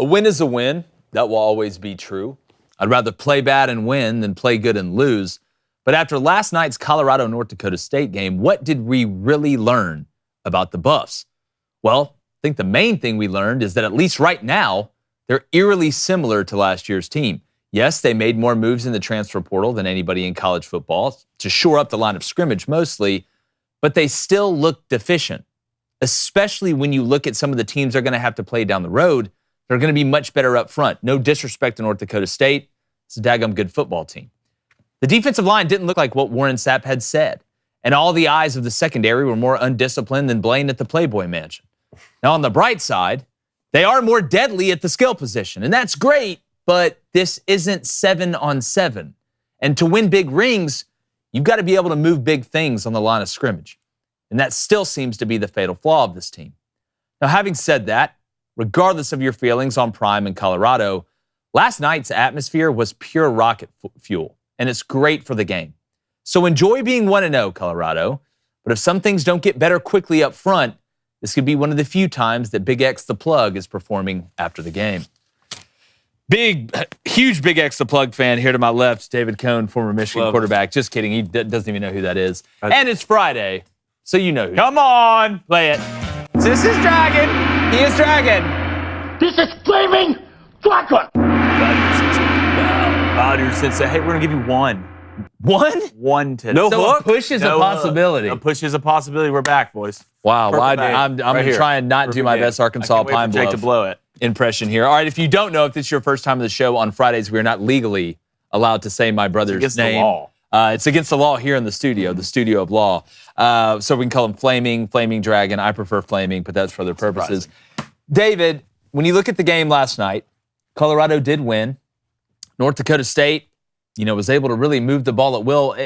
A win is a win. That will always be true. I'd rather play bad and win than play good and lose. But after last night's Colorado-North Dakota State game, what did we really learn about the Buffs? Well, I think the main thing we learned is that at least right now, they're eerily similar to last year's team. Yes, they made more moves in the transfer portal than anybody in college football to shore up the line of scrimmage mostly, but they still look deficient, especially when you look at some of the teams they're going to have to play down the road. They're going to be much better up front. No disrespect to North Dakota State. It's a daggum good football team. The defensive line didn't look like what Warren Sapp had said, and all the eyes of the secondary were more undisciplined than Blaine at the Playboy Mansion. Now, on the bright side, they are more deadly at the skill position, and that's great, but this isn't 7-on-7. And to win big rings, you've got to be able to move big things on the line of scrimmage. And that still seems to be the fatal flaw of this team. Now, having said that, regardless of your feelings on Prime and Colorado, last night's atmosphere was pure rocket fuel, and it's great for the game. So enjoy being 1-0, Colorado, but if some things don't get better quickly up front, this could be one of the few times that Big X the Plug is performing after the game. Huge Big X the Plug fan here to my left, David Cohn, former Michigan quarterback. Just kidding, he doesn't even know who that is. And it's Friday, so you know who. Come on, play it. This is Dragon. He is Dragon. This is Flaming Dragon. Bowder Sensei. Hey, we're going to give you one. One? One today. No hook? A push is a possibility. A push is a possibility. We're back, boys. Wow. Well, I'm going to try and not do my best Arkansas Pine Bluff to blow it. Impression here. All right, if you don't know, if this is your first time on the show, on Fridays, we're not legally allowed to say my brother's against name. The law. It's against the law here in the studio of law. So we can call him Flaming Dragon. I prefer Flaming, but that's for other purposes. David, when you look at the game last night, Colorado did win. North Dakota State, was able to really move the ball at will.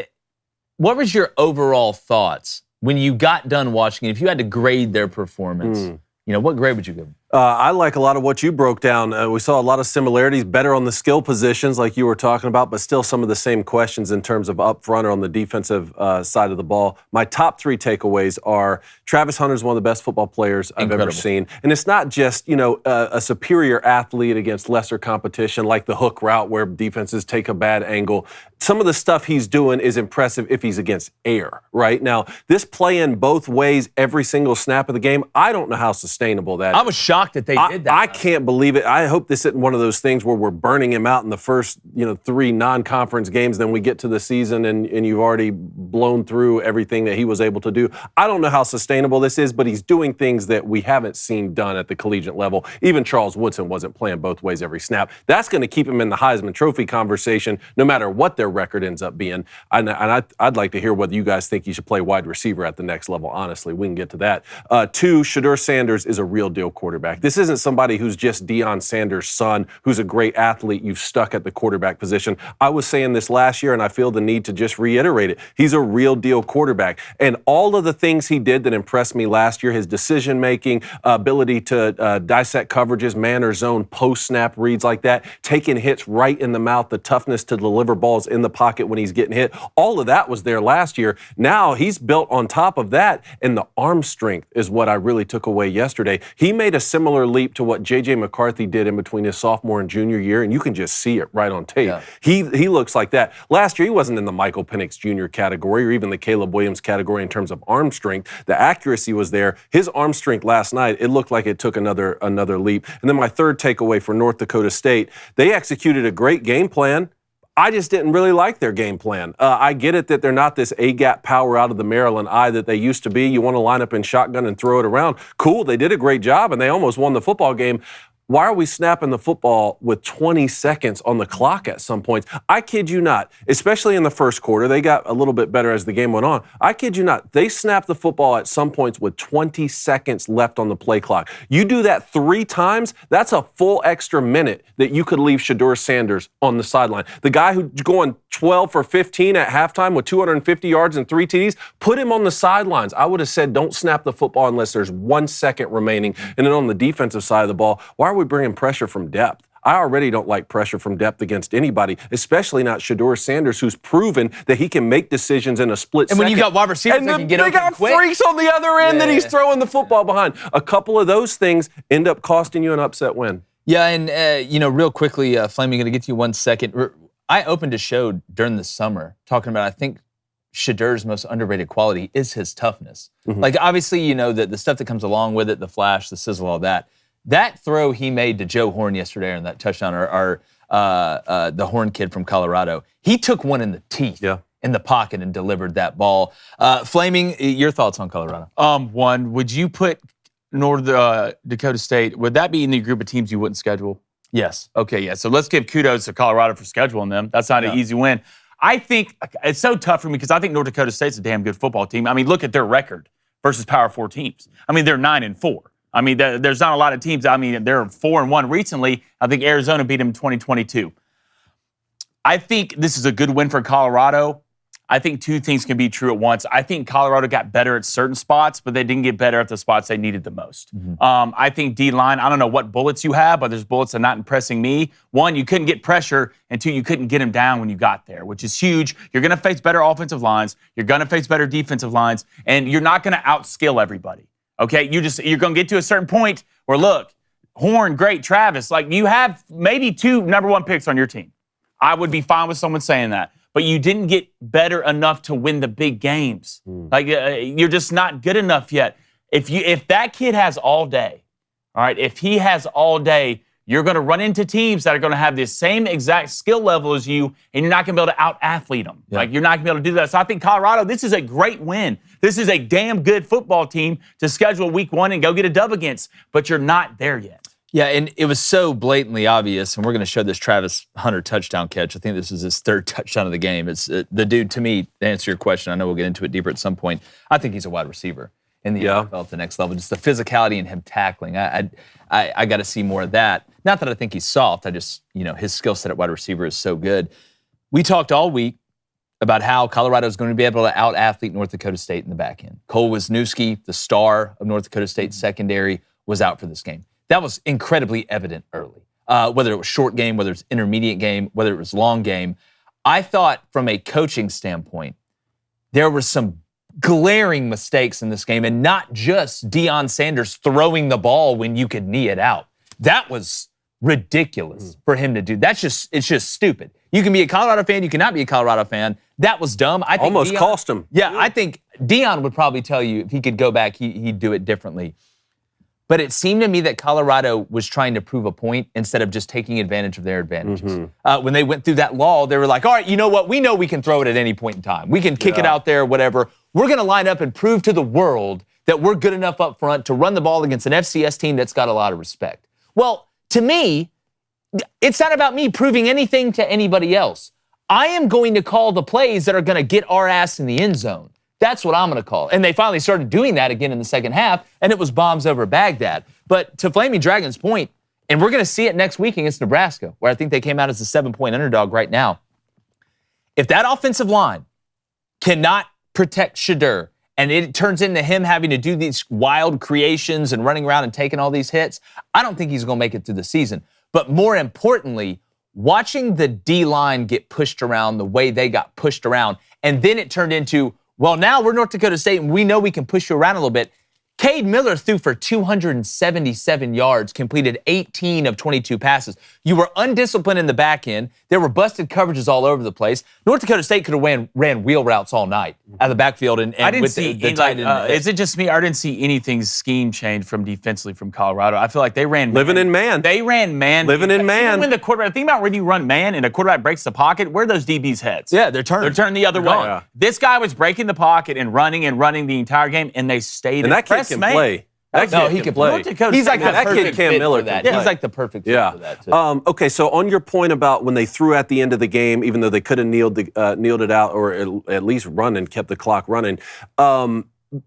What was your overall thoughts when you got done watching it? If you had to grade their performance, what grade would you give them? I like a lot of what you broke down. We saw a lot of similarities, better on the skill positions like you were talking about, but still some of the same questions in terms of up front or on the defensive side of the ball. My top three takeaways are Travis Hunter is one of the best football players I've ever seen. And it's not just, a superior athlete against lesser competition like the hook route where defenses take a bad angle. Some of the stuff he's doing is impressive if he's against air, right? Now, this play in both ways every single snap of the game, I don't know how sustainable that is. I was shocked that they did that. I can't believe it. I hope this isn't one of those things where we're burning him out in the first, 3 non-conference games. Then we get to the season and you've already blown through everything that he was able to do. I don't know how sustainable this is, but he's doing things that we haven't seen done at the collegiate level. Even Charles Woodson wasn't playing both ways every snap. That's going to keep him in the Heisman Trophy conversation, no matter what their record ends up being. And I'd like to hear whether you guys think he should play wide receiver at the next level. Honestly, we can get to that. 2, Shedeur Sanders is a real deal quarterback. This isn't somebody who's just Deion Sanders' son, who's a great athlete you've stuck at the quarterback position. I was saying this last year, and I feel the need to just reiterate it. He's a real deal quarterback. And all of the things he did that impressed me last year, his decision-making, ability to dissect coverages, man or zone, post-snap reads like that, taking hits right in the mouth, the toughness to deliver balls in the pocket when he's getting hit, all of that was there last year. Now he's built on top of that, and the arm strength is what I really took away yesterday. He made a similar leap to what J.J. McCarthy did in between his sophomore and junior year, and you can just see it right on tape. Yeah. He looks like that. Last year, he wasn't in the Michael Penix Jr. category or even the Caleb Williams category in terms of arm strength. The accuracy was there. His arm strength last night, it looked like it took another leap. And then my third takeaway for North Dakota State, they executed a great game plan. I just didn't really like their game plan. I get it that they're not this A-gap power out of the Maryland eye that they used to be. You want to line up in shotgun and throw it around. Cool, they did a great job, and they almost won the football game. Why are we snapping the football with 20 seconds on the clock at some points? I kid you not, especially in the first quarter. They got a little bit better as the game went on. I kid you not, they snapped the football at some points with 20 seconds left on the play clock. You do that 3 times, that's a full extra minute that you could leave Shedeur Sanders on the sideline. The guy who's going 12 for 15 at halftime with 250 yards and 3 TDs, put him on the sidelines. I would have said don't snap the football unless there's 1 second remaining. And then on the defensive side of the ball, why are we bringing pressure from depth? I already don't like pressure from depth against anybody, especially not Shedeur Sanders, who's proven that he can make decisions in a split second. And when you got wide receivers that can get open quick. They got freaks on the other end that he's throwing the football behind. A couple of those things end up costing you an upset win. Yeah, and real quickly, Flaming, going to get to you 1 second. I opened a show during the summer talking about, I think, Shedur's most underrated quality is his toughness. Mm-hmm. Like, obviously, the stuff that comes along with it, the flash, the sizzle, all that. That throw he made to Joe Horn yesterday on that touchdown, the Horn kid from Colorado, he took one in the teeth. Yeah. In the pocket and delivered that ball. Flaming, your thoughts on Colorado? One, would you put North Dakota State, would that be in the group of teams you wouldn't schedule? Yes. Okay, yeah. So let's give kudos to Colorado for scheduling them. That's not an easy win. I think it's so tough for me because I think North Dakota State's a damn good football team. I mean, look at their record versus Power 4 teams. I mean, they're 9-4. I mean, there's not a lot of teams. I mean, they're 4-1 recently. I think Arizona beat them in 2022. I think this is a good win for Colorado. I think two things can be true at once. I think Colorado got better at certain spots, but they didn't get better at the spots they needed the most. Mm-hmm. I think D-line, I don't know what bullets you have, but there's bullets that are not impressing me. One, you couldn't get pressure, and two, you couldn't get them down when you got there, which is huge. You're going to face better offensive lines. You're going to face better defensive lines, and you're not going to outskill everybody, okay? You're going to get to a certain point where, look, Horn, great, Travis, like you have maybe 2 number 1 picks on your team. I would be fine with someone saying that. But you didn't get better enough to win the big games. Like you're just not good enough yet. If that kid has all day, all right, if he has all day, you're going to run into teams that are going to have the same exact skill level as you, and you're not going to be able to out-athlete them. Yeah. Like you're not going to be able to do that. So I think Colorado, this is a great win. This is a damn good football team to schedule week 1 and go get a dub against, but you're not there yet. Yeah, and it was so blatantly obvious, and we're going to show this Travis Hunter touchdown catch. I think this is his 3rd touchdown of the game. It's the dude, to me, to answer your question, I know we'll get into it deeper at some point, I think he's a wide receiver in the NFL at the next level. Just the physicality and him tackling. I got to see more of that. Not that I think he's soft. I just, his skill set at wide receiver is so good. We talked all week about how Colorado is going to be able to out-athlete North Dakota State in the back end. Cole Wisniewski, the star of North Dakota State secondary, was out for this game. That was incredibly evident early. Whether it was short game, whether it's intermediate game, whether it was long game. I thought from a coaching standpoint, there were some glaring mistakes in this game, and not just Deion Sanders throwing the ball when you could knee it out. That was ridiculous for him to do. It's just stupid. You can be a Colorado fan, you cannot be a Colorado fan. That was dumb. I think almost cost him. Yeah, I think Deion would probably tell you if he could go back, he'd do it differently. But it seemed to me that Colorado was trying to prove a point instead of just taking advantage of their advantages. Mm-hmm. When they went through that law, they were like, all right, you know what? We know we can throw it at any point in time. We can kick it out there, whatever. We're going to line up and prove to the world that we're good enough up front to run the ball against an FCS team that's got a lot of respect. Well, to me, it's not about me proving anything to anybody else. I am going to call the plays that are going to get our ass in the end zone. That's what I'm going to call. And they finally started doing that again in the second half, and it was bombs over Baghdad. But to Flaming Dragon's point, and we're going to see it next week against Nebraska, where I think they came out as a 7-point underdog right now. If that offensive line cannot protect Shedur, and it turns into him having to do these wild creations and running around and taking all these hits, I don't think he's going to make it through the season. But more importantly, watching the D-line get pushed around the way they got pushed around, and then it turned into, well, now we're North Dakota State, and we know we can push you around a little bit. Cade Miller threw for 277 yards, completed 18 of 22 passes. You were undisciplined in the back end. There were busted coverages all over the place. North Dakota State could have ran wheel routes all night out of the backfield. And I didn't with see the tight end. is it just me? I didn't see anything scheme change from defensively from Colorado. I feel like they ran living in man. They ran man. Living in man. Even when the quarterback, think about when you run man and a quarterback breaks the pocket, where are those DBs' heads? Yeah, they're turned. They're turned the other way. Yeah. This guy was breaking the pocket and running the entire game, and they stayed. And that kid can play. He can play. He's like the perfect Cam fit Miller for that. can He's play. like the perfect fit for that, too. Okay, so on your point about when they threw at the end of the game, even though they could have kneeled it out or at least run and kept the clock running,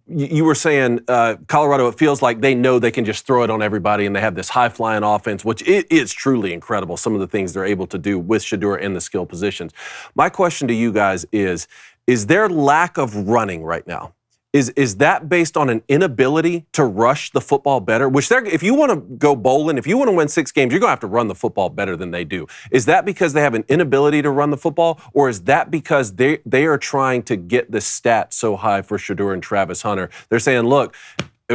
you were saying Colorado, it feels like they know they can just throw it on everybody, and they have this high-flying offense, which it is truly incredible, some of the things they're able to do with Shedur in the skill positions. My question to you guys is there lack of running right now? Is that based on an inability to rush the football better? Which if you want to go bowling, if you want to win 6 games, you're going to have to run the football better than they do. Is that because they have an inability to run the football, or is that because they are trying to get the stats so high for Shedur and Travis Hunter? They're saying, look,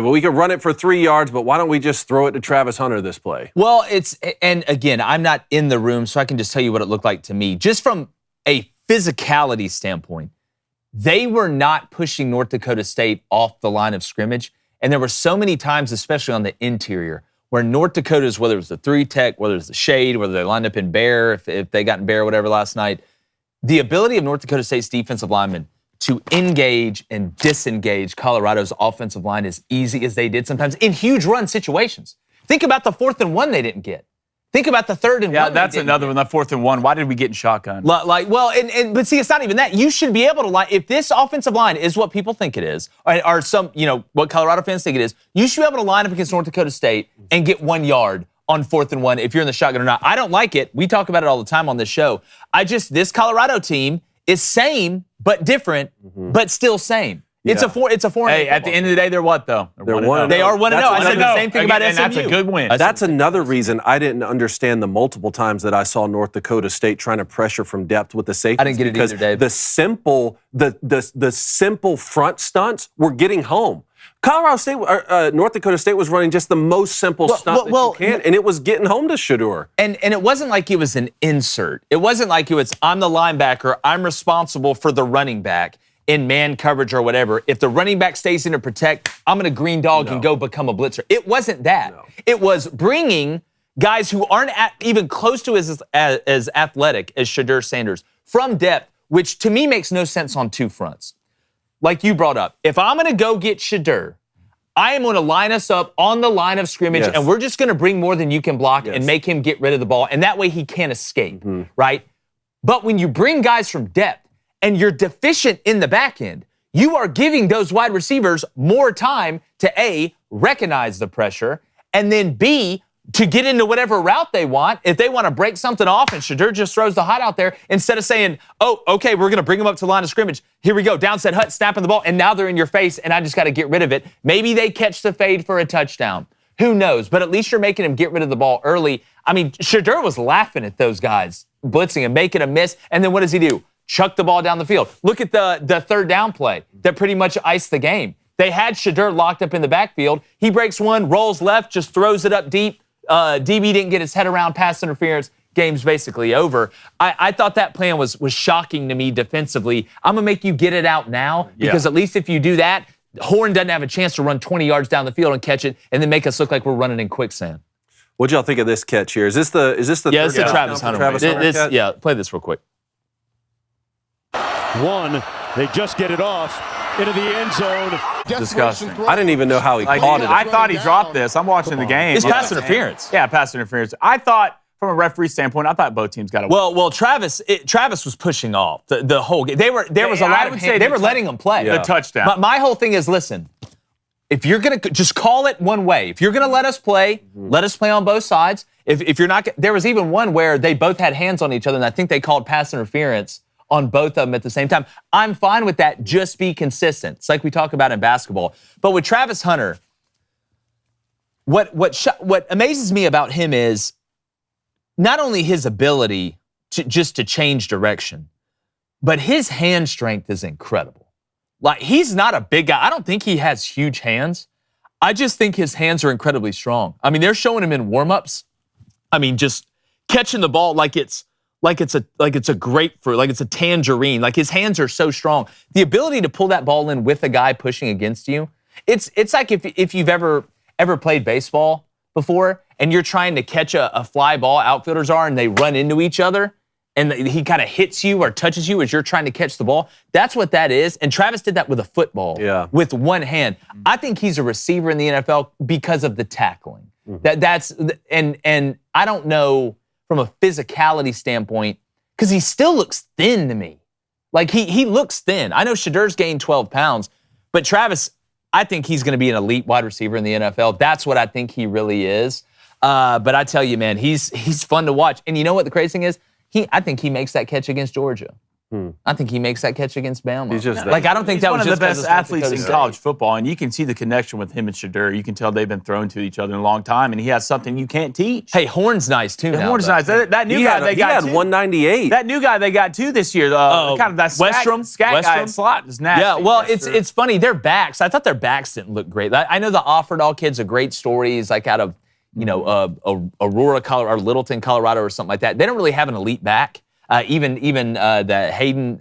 we could run it for 3 yards, but why don't we just throw it to Travis Hunter this play? Well, and again, I'm not in the room, so I can just tell you what it looked like to me. Just from a physicality standpoint, they were not pushing North Dakota State off the line of scrimmage. And there were so many times, especially on the interior, where North Dakota's, whether it was the 3-tech, whether it was the shade, whether they lined up in bear, if they got in bear or whatever last night, the ability of North Dakota State's defensive linemen to engage and disengage Colorado's offensive line as easy as they did sometimes in huge run situations. Think about the 4th and 1 they didn't get. Think about the 3rd and 1. Yeah, that's another one. That 4th and 1. Why did we get in shotgun? But see, it's not even that. You should be able to line. If this offensive line is what people think it is, or some, what Colorado fans think it is, you should be able to line up against North Dakota State and get 1 yard on 4th and 1 if you're in the shotgun or not. I don't like it. We talk about it all the time on this show. This Colorado team is same but different, but still same. It's a 4. Hey, at the end of the day, they're what though? They're 1-0. They are 1-0. I said the same thing about SMU. And that's a good win. That's another reason I didn't understand the multiple times that I saw North Dakota State trying to pressure from depth with the safeties. I didn't get it either, Dave. The simple front stunts were getting home. Colorado State, North Dakota State was running just the most simple stunt that you can, and it was getting home to Shedeur. And it wasn't like it was an insert. It wasn't like it was, I'm the linebacker, I'm responsible for the running back in man coverage or whatever. If the running back stays in to protect, I'm going to green dog and go become a blitzer. It wasn't that. No. It was bringing guys who aren't even close to as athletic as Shedeur Sanders from depth, which to me makes no sense on 2 fronts. Like you brought up, if I'm going to go get Shedeur, I am going to line us up on the line of scrimmage, and we're just going to bring more than you can block and make him get rid of the ball, and that way he can't escape, right? But when you bring guys from depth and you're deficient in the back end, you are giving those wide receivers more time to A, recognize the pressure, and then B, to get into whatever route they want. If they want to break something off and Shedeur just throws the hot out there, instead of saying, oh, okay, we're going to bring them up to the line of scrimmage. Here we go, downset hut, snapping the ball, and now they're in your face, and I just got to get rid of it. Maybe they catch the fade for a touchdown. Who knows? But at least you're making him get rid of the ball early. I mean, Shedeur was laughing at those guys, blitzing him, making a miss, and then what does he do? Chuck the ball down the field. Look at the 3rd down play that pretty much iced the game. They had Shedeur locked up in the backfield. He breaks one, rolls left, just throws it up deep. DB didn't get his head around, pass interference, game's basically over. I thought that plan was shocking to me defensively. I'm going to make you get it out now because at least if you do that, Horn doesn't have a chance to run 20 yards down the field and catch it and then make us look like we're running in quicksand. What'd y'all think of this catch here? Is this the it's the Travis Hunter. catch? Play this real quick. They just get it off into the end zone. Disgusting. I didn't even know how he caught it. I thought he dropped this. I'm watching the game. It's pass interference. Yeah, pass interference. I thought, from a referee standpoint, I thought both teams got it. Well, Travis was pushing off the whole game. There was a lot of they were letting him play. The touchdown. But my whole thing is, listen, if you're going to just call it one way, if you're going to let us play on both sides. If you're not, there was even one where they both had hands on each other, and I think they called pass interference on both of them at the same time. I'm fine with that. Just be consistent. It's like we talk about in basketball. But with Travis Hunter, what amazes me about him is not only his ability to change direction, but his hand strength is incredible. Like, he's not a big guy. I don't think he has huge hands. I just think his hands are incredibly strong. I mean, they're showing him in warm-ups. I mean, just catching the ball like it's a grapefruit, like it's a tangerine. Like, his hands are so strong. The ability to pull that ball in with a guy pushing against you, it's like if you've ever played baseball before and you're trying to catch a fly ball, outfielders are, and they run into each other and he kind of hits you or touches you as you're trying to catch the ball. That's what that is. And Travis did that with a football, with one hand. I think he's a receiver in the NFL because of the tackling. And I don't know from a physicality standpoint, because he still looks thin to me. Like, he looks thin. I know Shedeur's gained 12 pounds, but Travis, I think he's going to be an elite wide receiver in the NFL. That's what I think he really is. But I tell you, man, he's fun to watch. And you know what the crazy thing is? I think he makes that catch against Georgia. I think he makes that catch against Bama. He's just like I don't think He's that one was of just the 'cause best it's North athletes Dakota in State. college football, and you can see the connection with him and Shadur. You can tell they've been thrown to each other in a long time, and he has something you can't teach. Hey, Horn's nice too. The now, Horn's though. nice. That new guy they He got had too. 198. That new guy they got too this year. Kind of that scat guy at slot is nasty. Yeah, well, it's funny. Their backs. I thought their backs didn't look great. I know the Offerdahl kid's a great story. He's like out of Aurora, Colorado, or Littleton, Colorado, or something like that. They don't really have an elite back. Even the Hayden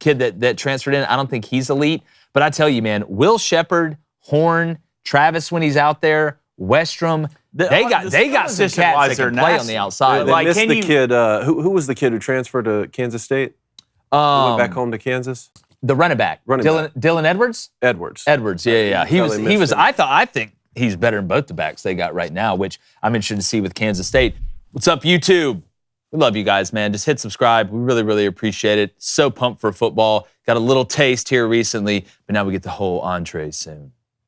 kid that transferred in, I don't think he's elite. But I tell you, man, Will Shepherd, Horn, Travis when he's out there, Westrom, they got some cats that can play on the outside. They missed the kid. Who was the kid who transferred to Kansas State? Who went back home to Kansas? The running back, Dylan Edwards. Edwards, yeah. He was. Him. I think he's better than both the backs they got right now, which I'm interested to see with Kansas State. What's up, YouTube? We love you guys, man. Just hit subscribe. We really, really appreciate it. So pumped for football. Got a little taste here recently, but now we get the whole entree soon.